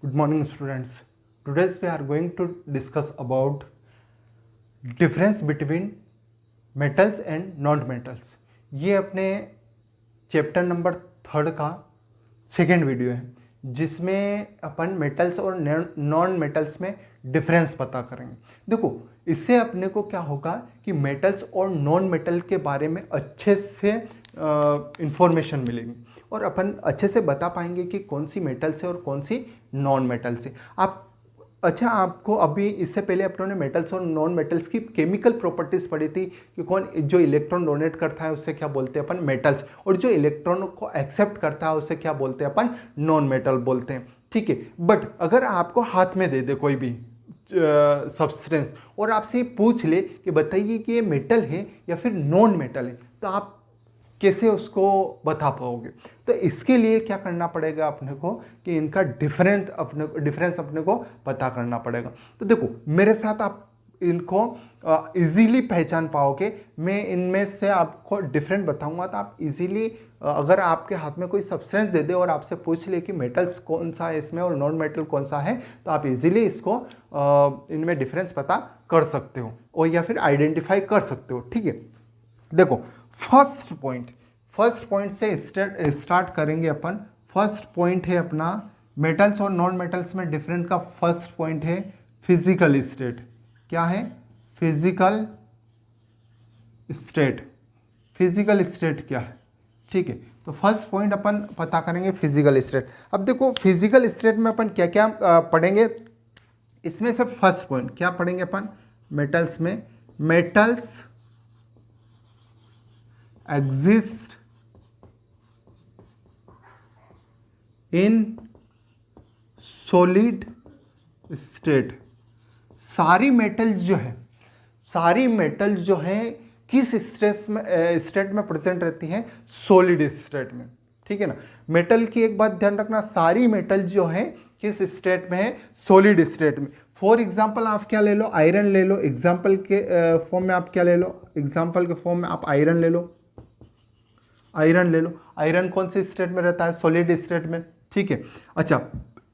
Good morning, students. Today we are going to discuss about difference between metals and non-metals. ये अपने chapter number 3 का second video है जिसमें अपन metals और non metals में difference पता करेंगे। देखो, इससे अपने को क्या होगा कि मेटल्स और नॉन मेटल के बारे में अच्छे से इंफॉर्मेशन मिलेगी और अपन अच्छे से बता पाएंगे कि कौन सी मेटल्स है और कौन सी नॉन मेटल्स है। आपको अभी इससे पहले अपनों ने मेटल्स और नॉन मेटल्स की केमिकल प्रॉपर्टीज़ पढ़ी थी कि कौन जो इलेक्ट्रॉन डोनेट करता है उसे क्या बोलते हैं अपन मेटल्स, और जो इलेक्ट्रॉन को एक्सेप्ट करता है उसे क्या बोलते हैं अपन नॉन मेटल बोलते हैं। ठीक है, बट अगर आपको हाथ में दे दे कोई भी सब्सटेंस और आपसे पूछ ले कि बताइए कि ये मेटल है या फिर नॉन मेटल है, तो आप कैसे उसको बता पाओगे? तो इसके लिए क्या करना पड़ेगा अपने को कि इनका डिफरेंस अपने को पता करना पड़ेगा। तो देखो, मेरे साथ आप इनको इजीली पहचान पाओगे। मैं इनमें से आपको डिफरेंट बताऊंगा तो आप इजीली, अगर आपके हाथ में कोई सब्सटेंस दे दे और आपसे पूछ ले कि मेटल्स कौन सा है इसमें और नॉन मेटल कौन सा है, तो आप इजीली इसको इनमें डिफरेंस पता कर सकते हो और या फिर आइडेंटिफाई कर सकते हो। ठीक है, देखो फर्स्ट पॉइंट से स्टार्ट करेंगे अपन। फर्स्ट पॉइंट है अपना मेटल्स और नॉन मेटल्स में डिफरेंट का फर्स्ट पॉइंट है फिजिकल स्टेट। क्या है? फिजिकल स्टेट क्या है? ठीक है, तो फर्स्ट पॉइंट अपन पता करेंगे फिजिकल स्टेट। अब देखो, फिजिकल स्टेट में अपन क्या क्या पढ़ेंगे, इसमें से फर्स्ट पॉइंट क्या पढ़ेंगे अपन मेटल्स में, metals exist in solid state। सारी मेटल्स जो है किस स्टेट में प्रेजेंट रहती हैं? सॉलिड स्टेट में। ठीक है ना। मेटल की एक बात ध्यान रखना, सारी मेटल जो है किस स्टेट में है? सॉलिड स्टेट में। फॉर एग्जाम्पल आप क्या ले लो, आयरन ले लो। एग्जाम्पल के फॉर्म में आप क्या ले लो? एग्जाम्पल के फॉर्म में आप आयरन ले लो। आयरन कौन से स्टेट में रहता है? सॉलिड स्टेट में। ठीक है, अच्छा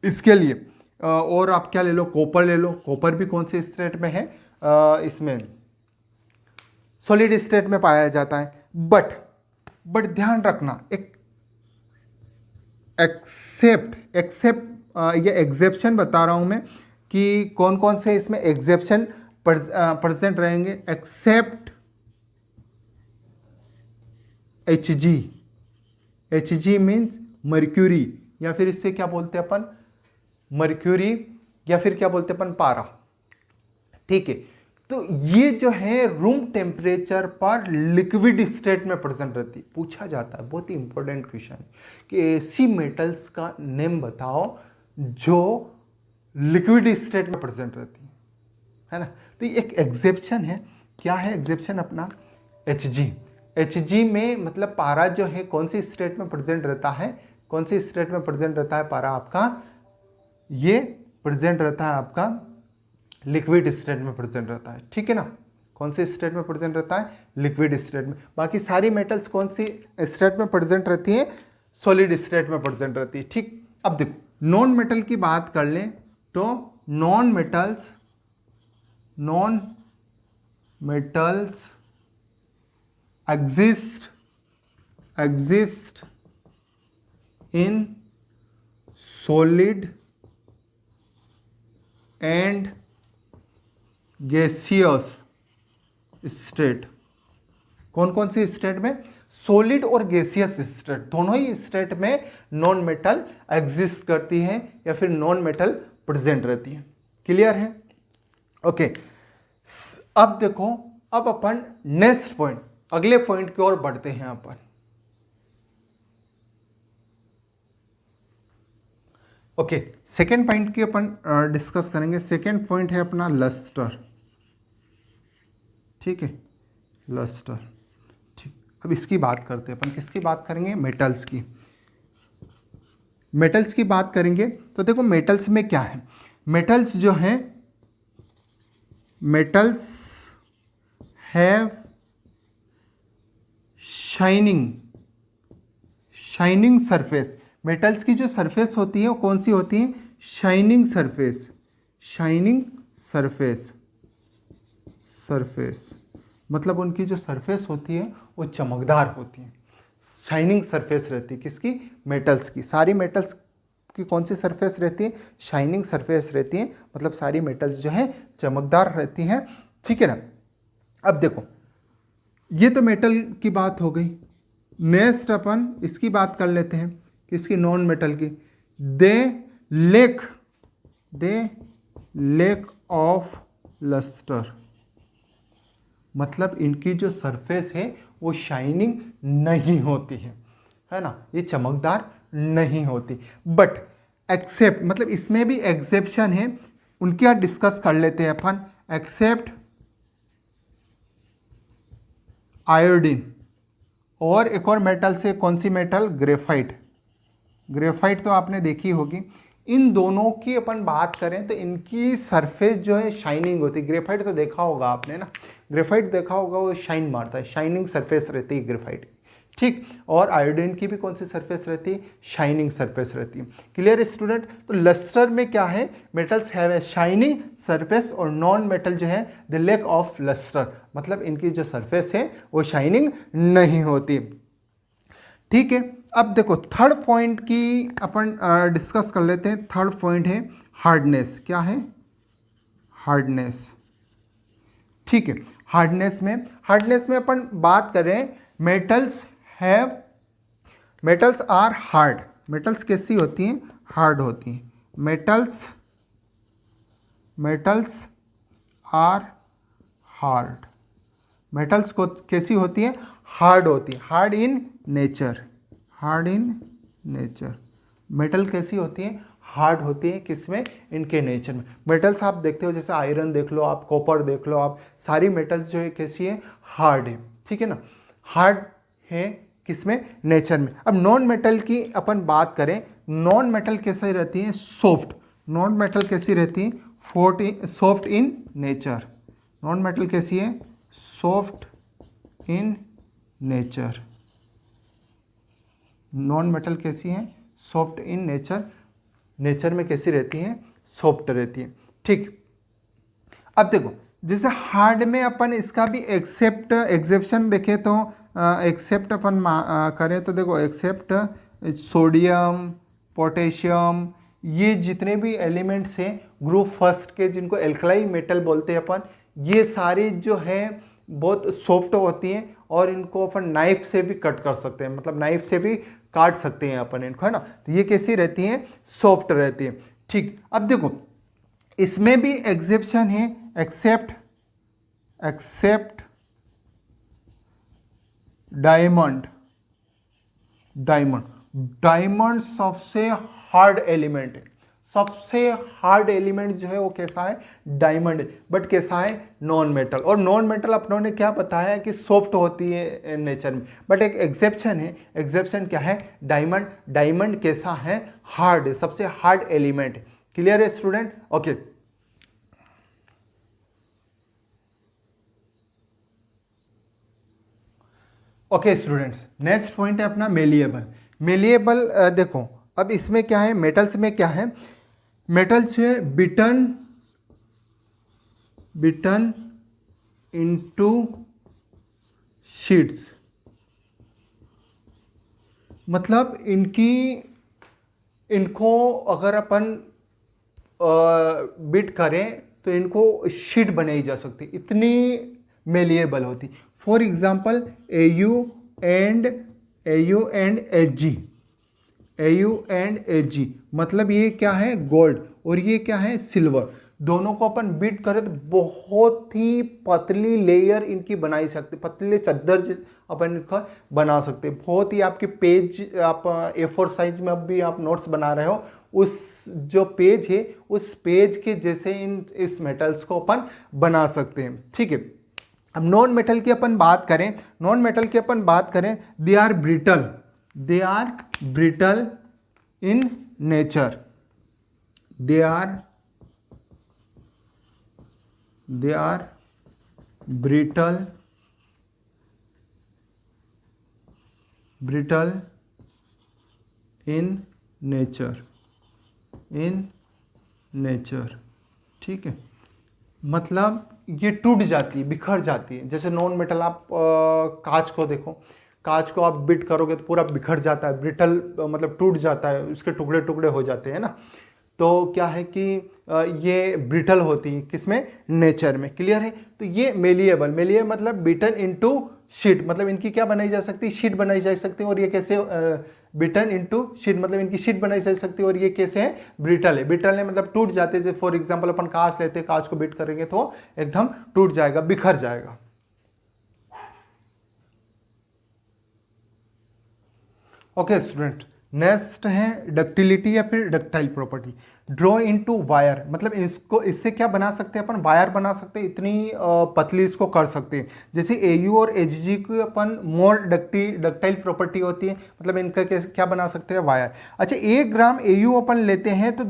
इसके लिए और आप क्या ले लो? कॉपर ले लो। कॉपर भी कौन से स्टेट में है? इसमें सॉलिड स्टेट में पाया जाता है। बट ध्यान रखना, एक ये एग्जेप्शन बता रहा हूं मैं कि कौन कौन से इसमें एग्जेप्शन प्रेजेंट रहेंगे। एक्सेप्ट Hg मीन्स मर्क्यूरी, या फिर इससे क्या बोलते हैं अपन? मर्क्यूरी, या फिर क्या बोलते हैं अपन? पारा। ठीक है, तो ये जो है रूम टेम्परेचर पर लिक्विड स्टेट में प्रेजेंट रहती। पूछा जाता है, बहुत ही इंपॉर्टेंट क्वेश्चन, कि ऐसी मेटल्स का नेम बताओ जो लिक्विड स्टेट में प्रेजेंट रहती है ना। तो एक एग्जेप्शन है। क्या है एग्जेप्शन अपना? Hg में मतलब पारा जो है कौन सी स्टेट में प्रेजेंट रहता है? कौन सी स्टेट में प्रेजेंट रहता है पारा आपका? ये प्रेजेंट रहता है आपका लिक्विड स्टेट में प्रेजेंट रहता है। ठीक है ना। कौन सी स्टेट में प्रेजेंट रहता है? लिक्विड स्टेट में। बाकी सारी मेटल्स कौन सी स्टेट में प्रेजेंट रहती है? सॉलिड स्टेट में प्रेजेंट रहती है। ठीक, अब देखो नॉन मेटल की बात कर लें तो non metals exist in solid and gaseous state। कौन सी स्टेट में? सॉलिड और गैसियस स्टेट, दोनों ही स्टेट में नॉन मेटल एग्जिस्ट करती है या फिर नॉन मेटल प्रेजेंट रहती है। क्लियर है? ओके, अब देखो, अब अपन नेक्स्ट पॉइंट, अगले पॉइंट की ओर बढ़ते हैं अपन। ओके, सेकेंड पॉइंट की अपन डिस्कस करेंगे। सेकेंड पॉइंट है अपना लस्टर। ठीक है, लस्टर। ठीक, अब इसकी बात करते हैं अपन। किसकी बात करेंगे? मेटल्स की। मेटल्स की बात करेंगे तो देखो मेटल्स में क्या है? मेटल्स जो है, metals have shining surface metals की जो सरफेस होती है वो कौन सी होती है? Shining surface, shining surface, surface मतलब उनकी जो सरफेस होती है वो चमकदार होती है, शाइनिंग सरफेस रहती है। किसकी? मेटल्स की। सारी मेटल्स की कौन सी सरफेस रहती है? शाइनिंग सरफेस रहती है, मतलब सारी मेटल्स जो है चमकदार रहती हैं, ठीक है ना। अब देखो, ये तो मेटल की बात हो गई। नेक्स्ट अपन इसकी बात कर लेते हैं, किसकी? नॉन मेटल की। They lack, they lack of lustre, मतलब इनकी जो सरफेस है वो शाइनिंग नहीं होती है ना, ये चमकदार नहीं होती। बट एक्सेप्ट, मतलब इसमें भी एक्सेप्शन है, उनकी आज डिस्कस कर लेते हैं अपन। एक्सेप्ट आयोडीन, और एक और मेटल से, कौन सी मेटल? ग्रेफाइट। ग्रेफाइट तो आपने देखी होगी। इन दोनों की अपन बात करें तो इनकी सरफेस जो है शाइनिंग होती है। ग्रेफाइट तो देखा होगा आपने ना, ग्रेफाइट देखा होगा, वो शाइन मारता है, शाइनिंग सरफेस रहती है ग्रेफाइट, ठीक। और आयोडीन की भी कौन सी सरफेस रहती है? शाइनिंग सरफेस रहती है। Clear student? तो लस्टर में क्या है? Metals have a shining surface, और नॉन मेटल जो है द लैक ऑफ लस्टर, मतलब इनकी जो सरफेस है वो शाइनिंग नहीं होती, ठीक है। अब देखो थर्ड पॉइंट की अपन डिस्कस कर लेते हैं। थर्ड पॉइंट है हार्डनेस। क्या है? हार्डनेस, ठीक है। हार्डनेस में अपन बात करें, metals have, metals are hard. Metals कैसी होती हैं? हार्ड होती हैं। Metals, metals are hard. Metals को कैसी होती है? हार्ड होती है, hard in nature, hard in nature. Metal कैसी होती है? हार्ड होती है। किसमें? इनके नेचर में। मेटल्स आप देखते हो, जैसे आयरन देख लो आप, कॉपर देख लो आप, सारी मेटल्स जो है कैसी है? हार्ड है, ठीक है ना, हार्ड है। किसमें? नेचर में। अब नॉन मेटल की अपन बात करें, नॉन मेटल कैसे रहती है? सॉफ्ट। नॉन मेटल कैसी रहती है? Soft in nature. Non metal कैसी है? Soft in nature. Non metal कैसी हैं? Soft in nature. नेचर में कैसी रहती हैं? सॉफ्ट रहती है, ठीक। अब देखो, जैसे हार्ड में अपन इसका भी एक्सेप्शन देखें तो एक्सेप्ट अपन करें तो देखो, एक्सेप्ट सोडियम, पोटेशियम, ये जितने भी एलिमेंट्स हैं ग्रुप फर्स्ट के, जिनको एल्कलाई मेटल बोलते हैं अपन, ये सारी जो है बहुत सॉफ्ट होती हैं, और इनको अपन नाइफ से भी कट कर सकते हैं, मतलब नाइफ से भी काट सकते हैं अपन इनको, है ना। तो ये कैसी रहती हैं? सॉफ्ट रहती है, ठीक। अब देखो इसमें भी एक्सेप्शन है। Except, except diamond. Diamond, diamond सबसे हार्ड एलिमेंट है। सबसे हार्ड एलिमेंट जो है वो कैसा है? डायमंड है। बट कैसा है? Non metal. और नॉन मेटल अपनों ने क्या बताया कि सॉफ्ट होती है नेचर में, बट एक एक्सेप्शन है। एक्सेप्शन क्या है? डायमंड। डायमंड कैसा है? हार्ड है, सबसे हार्ड एलिमेंट है। क्लियर है student? Okay. Okay students, next point है अपना मेलिएबल। मेलिएबल देखो, अब इसमें क्या है? मेटल्स में क्या है? मेटल्स है बिटन, बिटन इनटू शीट्स, मतलब इनको अगर अपन बिट करें तो इनको शीट बनाई जा सकती, इतनी मेलिएबल होती। For example AU and Ag, AU and Ag, मतलब ये क्या है? गोल्ड, और ये क्या है? सिल्वर। दोनों को अपन बीट करें तो बहुत ही पतली लेयर इनकी बनाई सकते, पतले चद्दर अपन इनका बना सकते। बहुत ही आपके पेज, आप A4 साइज में अब भी आप नोट्स बना रहे हो, उस जो पेज है उस पेज के जैसे इस मेटल्स को अपन बना सकते हैं, ठीक है। अब नॉन मेटल की अपन बात करें, नॉन मेटल की अपन बात करें, they are brittle, they are brittle in nature, they are brittle in nature, in nature, ठीक है। मतलब ये टूट जाती है, बिखर जाती है। जैसे नॉन मेटल आप कांच को देखो, कांच को आप बिट करोगे तो पूरा बिखर जाता है, ब्रिटल मतलब टूट जाता है, उसके टुकड़े टुकड़े हो जाते हैं ना। तो क्या है कि ये ब्रिटल होती है किसमें, नेचर में। क्लियर है। तो ये मेलिएबल, मेलिएबल मतलब बिटन इनटू शीट, मतलब इनकी क्या बनाई जा सकती है, शीट बनाई जा सकती है। और ये कैसे बिटन इनटू शीट, मतलब इनकी शीट बनाई जा सकती है। और ये कैसे है, ब्रिटल है। ब्रिटल है मतलब टूट जाते हैं। जैसे फॉर एग्जांपल अपन कांच लेते हैं, कांच को बिट करेंगे तो एकदम टूट जाएगा, बिखर जाएगा। ओके स्टूडेंट, नेक्स्ट है डक्टिलिटी या फिर ductile property. Draw into wire, मतलब इसको, इससे क्या बना सकते हैं अपन, वायर बना सकते हैं। इतनी पतली इसको कर सकते हैं। जैसे AU और HG की अपन मोर डक्टाइल प्रॉपर्टी होती है, मतलब इनका कैसे क्या बना सकते हैं, वायर। अच्छा, 1 ग्राम AU अपन लेते हैं तो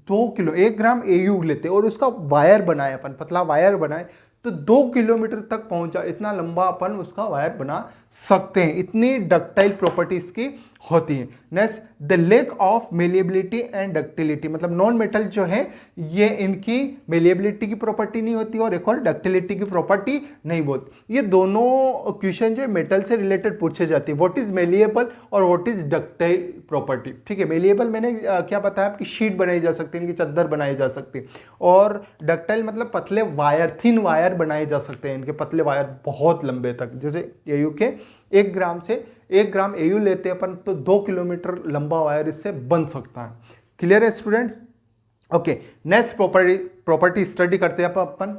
2 किलो, 1 ग्राम AU लेते हैं और उसका वायर बनाए अपन, पतला वायर बनाए तो 2 किलोमीटर तक पहुंचा, इतना लंबा अपन उसका वायर बना सकते हैं। इतनी डक्टाइल प्रॉपर्टी इसकी होती है। Next, the lack of malleability and ductility, मतलब नॉन मेटल जो है ये इनकी मेलिएबिलिटी की प्रॉपर्टी नहीं होती और एक और डक्टिलिटी की प्रॉपर्टी नहीं बोलती। ये दोनों क्वेश्चन जो है मेटल से रिलेटेड पूछे जाते हैं। व्हाट इज मेलिएबल और व्हाट इज डक्टाइल प्रॉपर्टी, ठीक है। मेलिएबल मैंने क्या बताया आपकी, शीट बनाई जा सकती है, इनकी चादर बनाई जा सकती है। और डक्टाइल मतलब पतले वायर, थिन वायर बनाए जा सकते हैं, इनके पतले वायर बहुत लंबे तक। जैसे AU के 1 ग्राम से 1 ग्राम AU लेते हैं अपन तो 2 किलोमीटर लंबा वायर इससे बन सकता है। क्लियर है students. Okay, next property study करते हैं अपन।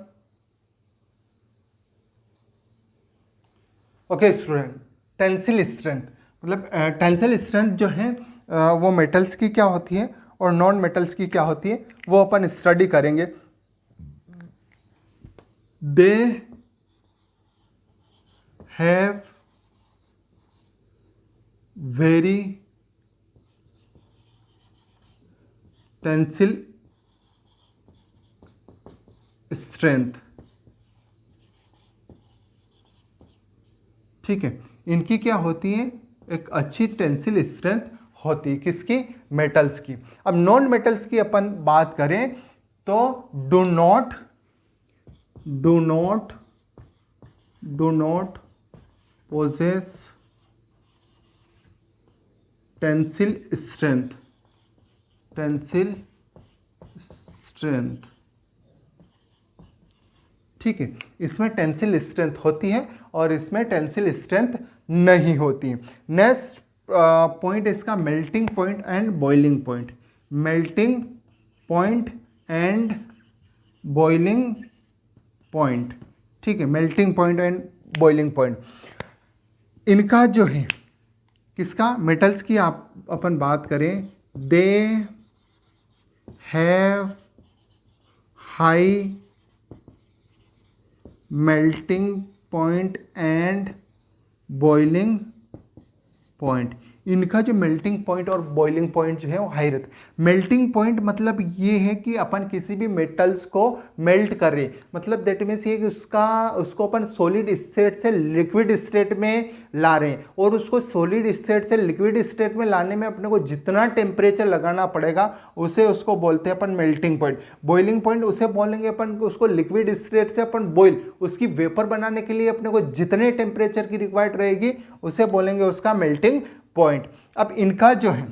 ओके स्टूडेंट, टेंसिल स्ट्रेंथ, मतलब टेंसिल स्ट्रेंथ जो है वो मेटल्स की क्या होती है और नॉन मेटल्स की क्या होती है, वो अपन स्टडी करेंगे। They have very tensile strength, ठीक है। इनकी क्या होती है, एक अच्छी टेंसिल स्ट्रेंथ होती है, किसकी, मेटल्स की। अब नॉन मेटल्स की अपन बात करें तो do not possess tensile strength, ठीक है। इसमें टेंसिल स्ट्रेंथ होती है और इसमें टेंसिल स्ट्रेंथ नहीं होती। नेक्स्ट पॉइंट इसका melting point and boiling point, melting point and boiling point, ठीक है। Melting point and boiling point इनका जो है, किसका, मेटल्स की आप अपन बात करें, they have high melting point and boiling point. इनका जो मेल्टिंग पॉइंट और बॉइलिंग पॉइंट जो है वो हाई रहता है। मेल्टिंग पॉइंट मतलब ये है कि अपन किसी भी मेटल्स को मेल्ट कर रहे, मतलब दैट मीन्स ये कि उसको अपन सॉलिड स्टेट से लिक्विड स्टेट में ला रहे हैं। और उसको सॉलिड स्टेट से लिक्विड स्टेट में लाने में अपने को जितना टेम्परेचर लगाना पड़ेगा उसको बोलते हैं अपन मेल्टिंग पॉइंट। बॉइलिंग पॉइंट उसे बोलेंगे अपन, उसको लिक्विड स्टेट से अपन बॉइल, उसकी वेपर बनाने के लिए अपने को जितने टेम्परेचर की रिक्वायर्ड रहेगी उसे बोलेंगे उसका मेल्टिंग पॉइंट। अब इनका जो है,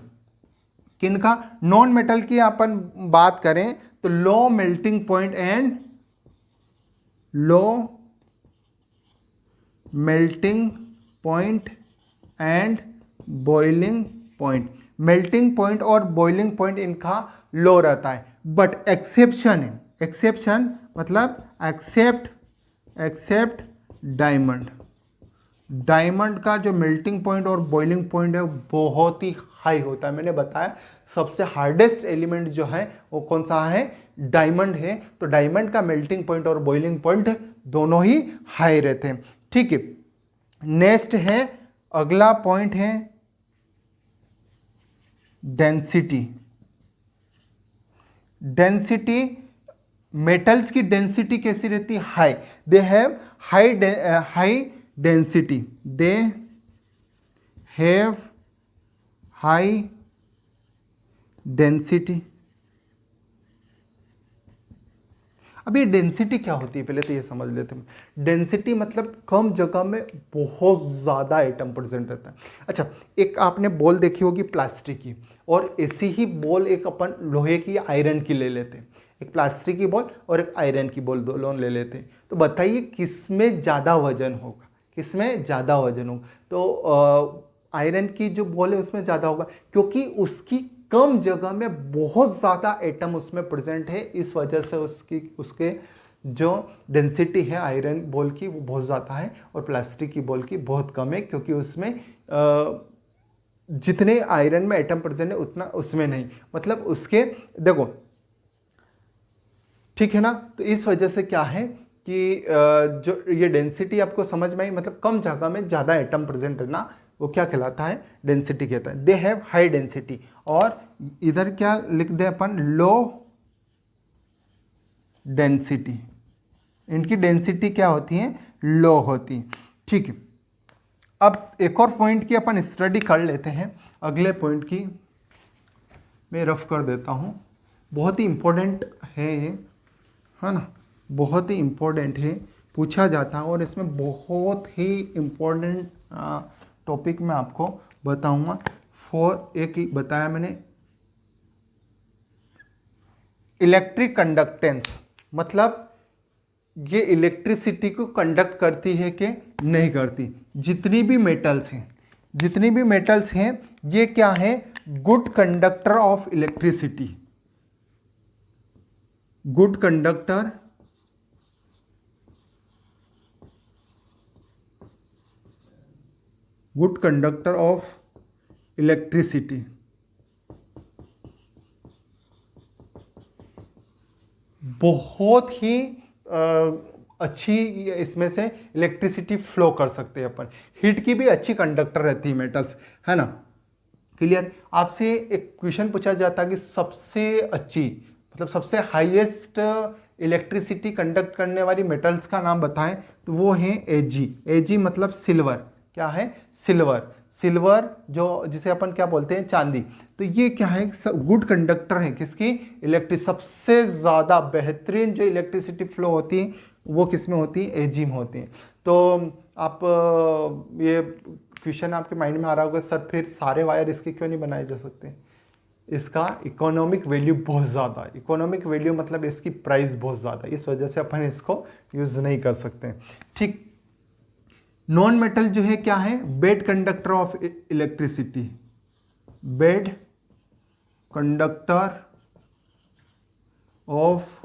किनका, नॉन मेटल की अपन बात करें तो low melting point and low melting point and boiling point. Melting point और बॉइलिंग पॉइंट इनका लो रहता है, बट एक्सेप्शन है, एक्सेप्शन मतलब एक्सेप्ट डायमंड। डायमंड का जो मेल्टिंग पॉइंट और बॉइलिंग पॉइंट है बहुत ही हाई होता है। मैंने बताया सबसे हार्डेस्ट एलिमेंट जो है वो कौन सा है, डायमंड है। तो डायमंड का मेल्टिंग पॉइंट और बॉइलिंग पॉइंट दोनों ही हाई रहते हैं, ठीक है। नेक्स्ट है, अगला पॉइंट है डेंसिटी। डेंसिटी, मेटल्स की डेंसिटी कैसी रहती है, high. They have high density, they have high density. अब ये डेंसिटी क्या होती है पहले तो ये समझ लेते हैं। डेंसिटी मतलब कम जगह में बहुत ज़्यादा आइटम प्रेजेंट रहता है। अच्छा, एक आपने बॉल देखी होगी प्लास्टिक की, और ऐसी ही बॉल एक अपन लोहे की आयरन की ले लेते हैं। एक प्लास्टिक की बॉल और एक आयरन की बॉल दोनों ले लेते हैं, तो बताइए किसमें ज़्यादा वजन होगा, किसमें ज़्यादा वजन होगा। तो आयरन की जो बॉल है उसमें ज़्यादा होगा, क्योंकि उसकी कम जगह में बहुत ज़्यादा एटम उसमें प्रेजेंट है, इस वजह से उसके जो डेंसिटी है आयरन बॉल की वो बहुत ज़्यादा है, और प्लास्टिक की बॉल की बहुत कम है, क्योंकि उसमें जितने आयरन में एटम प्रेजेंट है उतना उसमें नहीं, मतलब उसके देखो, ठीक है ना। तो इस वजह से क्या है कि जो ये डेंसिटी आपको समझ में आई, मतलब कम जगह में ज़्यादा एटम प्रेजेंट रहना, वो क्या कहलाता है, डेंसिटी कहता है। दे हैव हाई डेंसिटी, और इधर क्या लिख दे अपन, लो डेंसिटी। इनकी डेंसिटी क्या होती है, लो होती है। ठीक है, अब एक और पॉइंट की अपन स्टडी कर लेते हैं। अगले पॉइंट की मैं रफ कर देता हूँ, बहुत ही इम्पोर्टेंट है ये, है ना, बहुत ही इम्पोर्टेंट है, पूछा जाता है, और इसमें बहुत ही इम्पोर्टेंट टॉपिक मैं आपको बताऊंगा। एक बताया मैंने, इलेक्ट्रिक कंडक्टेंस, मतलब ये इलेक्ट्रिसिटी को कंडक्ट करती है कि नहीं करती। जितनी भी मेटल्स हैं ये क्या है, good conductor of electricity, good conductor of electricity. बहुत ही अच्छी इसमें से इलेक्ट्रिसिटी फ्लो कर सकते हैं अपन। हीट की भी अच्छी कंडक्टर रहती है मेटल्स, है ना, क्लियर। आपसे एक क्वेश्चन पूछा जाता है कि सबसे अच्छी, मतलब सबसे हाईएस्ट इलेक्ट्रिसिटी कंडक्ट करने वाली मेटल्स का नाम बताएं, तो वो है Ag। Ag मतलब सिल्वर, क्या है, सिल्वर जो जिसे अपन क्या बोलते हैं, चांदी। तो ये क्या है, गुड कंडक्टर है किसकी, सबसे ज़्यादा बेहतरीन जो इलेक्ट्रिसिटी फ्लो होती है वो किस में होती है, Ag में होती है। तो आप ये क्वेश्चन आपके माइंड में आ रहा होगा, सर फिर सारे वायर इसके क्यों नहीं बनाए जा सकते। इसका इकोनॉमिक वैल्यू बहुत ज़्यादा है, इकोनॉमिक वैल्यू मतलब इसकी प्राइस बहुत ज़्यादा है, इस वजह से अपन इसको यूज़ नहीं कर सकते। ठीक, नॉन मेटल जो है क्या है, bad conductor of electricity, bad conductor of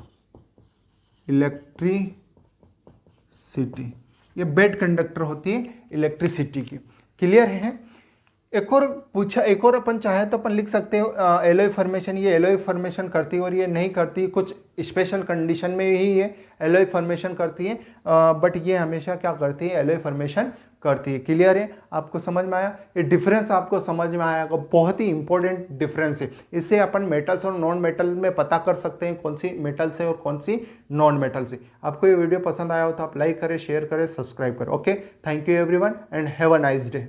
electricity, ये बेड कंडक्टर होती है इलेक्ट्रिसिटी की, क्लियर है। एक और अपन चाहे तो अपन लिख सकते हो एलोय फॉर्मेशन, ये एलोय फॉर्मेशन करती है और ये नहीं करती, कुछ स्पेशल कंडीशन में ही ये एलोय फॉर्मेशन करती है, बट ये हमेशा क्या करती है, एलोय फॉर्मेशन करती है, क्लियर है। आपको समझ में आया, ये डिफरेंस आपको समझ में आया, बहुत ही इंपॉर्टेंट डिफरेंस है। इससे अपन मेटल्स और नॉन मेटल में पता कर सकते हैं कौन सी मेटल्स है और कौन सी नॉन मेटल्स है। आपको ये वीडियो पसंद आया हो तो आप लाइक करें, शेयर करें, सब्सक्राइब करें। Okay, thank you everyone and have a nice day.